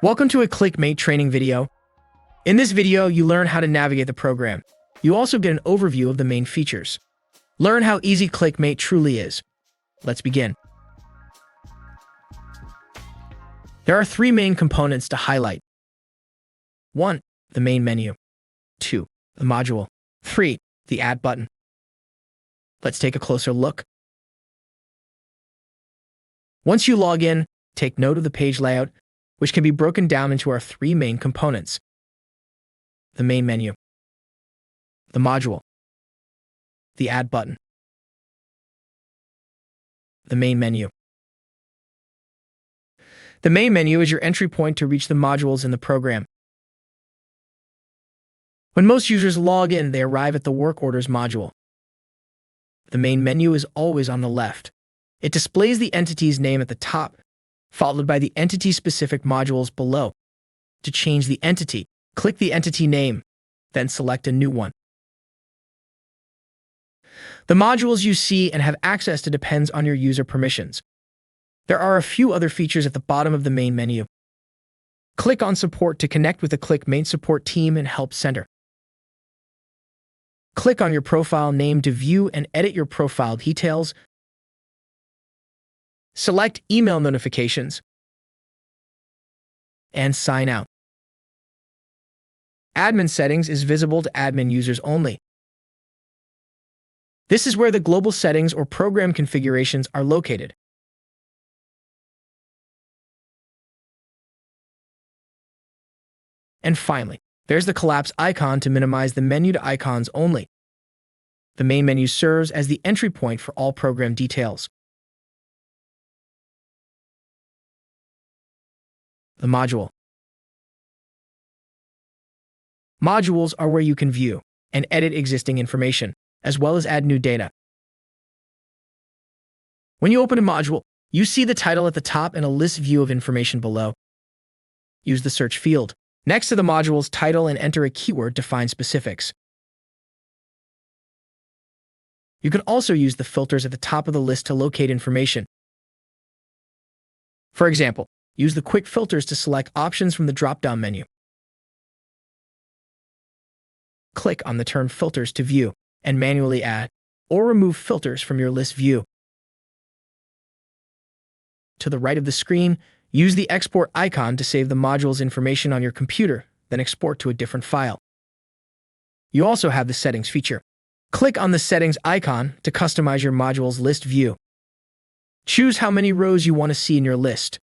Welcome to a Click Maint training video. In this video, you learn how to navigate the program. You also get an overview of the main features. Learn how easy Click Maint truly is. Let's begin. There are three main components to highlight. 1. The main menu. 2. The module. 3. The Add button. Let's take a closer look. Once you log in, take note of the page layout, which can be broken down into our three main components. The main menu, the module, the Add button. The main menu. The main menu is your entry point to reach the modules in the program. When most users log in, they arrive at the Work Orders module. The main menu is always on the left. It displays the entity's name at the top, followed by the entity-specific modules below. To change the entity, click the entity name, then select a new one. The modules you see and have access to depends on your user permissions. There are a few other features at the bottom of the main menu. Click on Support to connect with the Click Maint support team and Help Center. Click on your profile name to view and edit your profile details. Select Email Notifications and Sign Out. Admin Settings is visible to admin users only. This is where the global settings or program configurations are located. And finally, there's the collapse icon to minimize the menu to icons only. The main menu serves as the entry point for all program details. The module. Modules are where you can view and edit existing information, as well as add new data. When you open a module, you see the title at the top and a list view of information below. Use the search field next to the module's title and enter a keyword to find specifics. You can also use the filters at the top of the list to locate information. For example, use the quick filters to select options from the drop-down menu. Click on the Turn Filters to view and manually add or remove filters from your list view. To the right of the screen, use the export icon to save the module's information on your computer, then export to a different file. You also have the Settings feature. Click on the Settings icon to customize your module's list view. Choose how many rows you want to see in your list.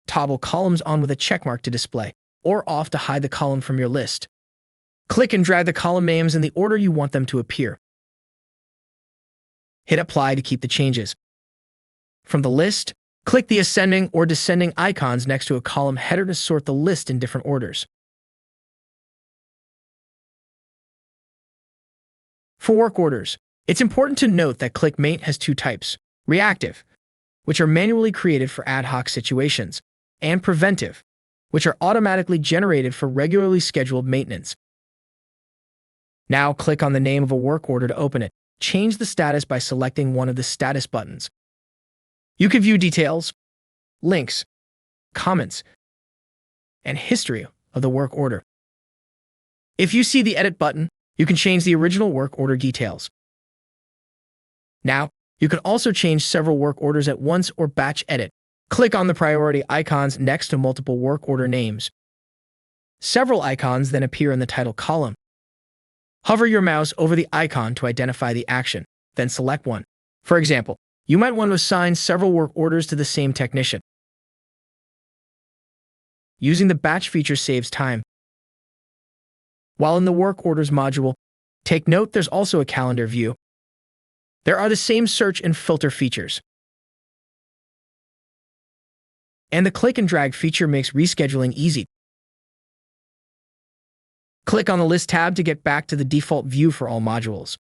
Toggle columns on with a checkmark to display, or off to hide the column from your list. Click and drag the column names in the order you want them to appear. Hit Apply to keep the changes. From the list, click the ascending or descending icons next to a column header to sort the list in different orders. For work orders, it's important to note that Click Maint has two types: reactive, which are manually created for ad hoc situations, and preventive, which are automatically generated for regularly scheduled maintenance. Now click on the name of a work order to open it. Change the status by selecting one of the status buttons. You can view details, links, comments, and history of the work order. If you see the Edit button, you can change the original work order details. Now, you can also change several work orders at once or batch edit. Click on the priority icons next to multiple work order names. Several icons then appear in the title column. Hover your mouse over the icon to identify the action, then select one. For example, you might want to assign several work orders to the same technician. Using the batch feature saves time. While in the Work Orders module, take note there's also a calendar view. There are the same search and filter features. And the click and drag feature makes rescheduling easy. Click on the List tab to get back to the default view for all modules.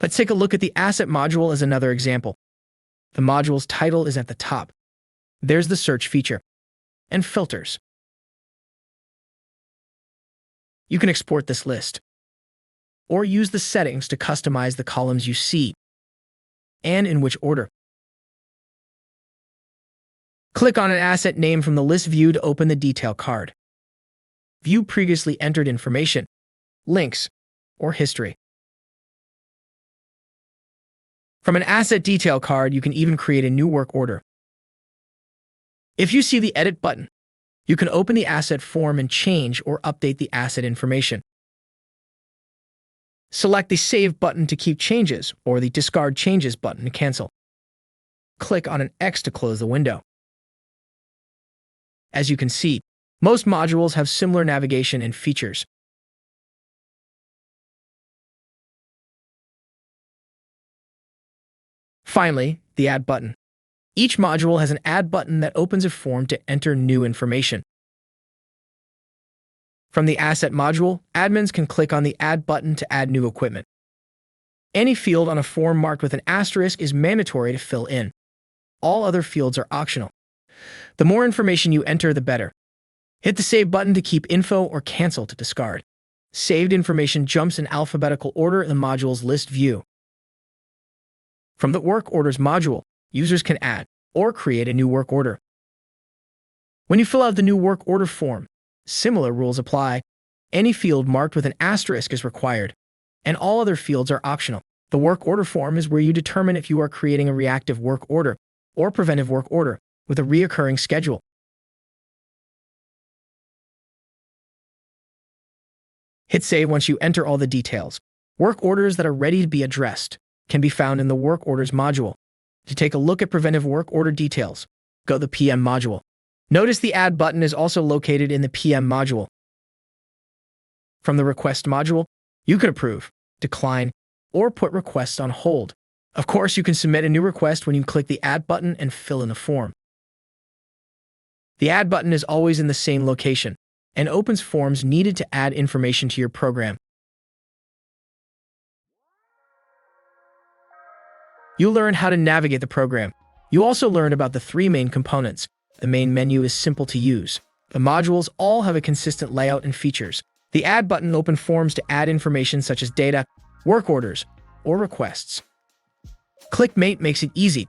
Let's take a look at the Asset module as another example. The module's title is at the top. There's the search feature and filters. You can export this list or use the settings to customize the columns you see and in which order. Click on an asset name from the list view to open the detail card. View previously entered information, links, or history. From an asset detail card, you can even create a new work order. If you see the Edit button, you can open the asset form and change or update the asset information. Select the Save button to keep changes or the Discard Changes button to cancel. Click on an X to close the window. As you can see, most modules have similar navigation and features. Finally, the Add button. Each module has an Add button that opens a form to enter new information. From the Asset module, admins can click on the Add button to add new equipment. Any field on a form marked with an asterisk is mandatory to fill in. All other fields are optional. The more information you enter, the better. Hit the Save button to keep info or cancel to discard. Saved information jumps in alphabetical order in the module's list view. From the Work Orders module, users can add or create a new work order. When you fill out the new work order form, similar rules apply. Any field marked with an asterisk is required, and all other fields are optional. The work order form is where you determine if you are creating a reactive work order or preventive work order with a reoccurring schedule. Hit Save once you enter all the details. Work orders that are ready to be addressed can be found in the Work Orders module. To take a look at preventive work order details, go to the PM module. Notice the Add button is also located in the PM module. From the Request module, you can approve, decline, or put requests on hold. Of course, you can submit a new request when you click the Add button and fill in the form. The Add button is always in the same location and opens forms needed to add information to your program. You learned how to navigate the program. You also learned about the three main components. The main menu is simple to use. The modules all have a consistent layout and features. The Add button opens forms to add information such as data, work orders, or requests. Click Maint makes it easy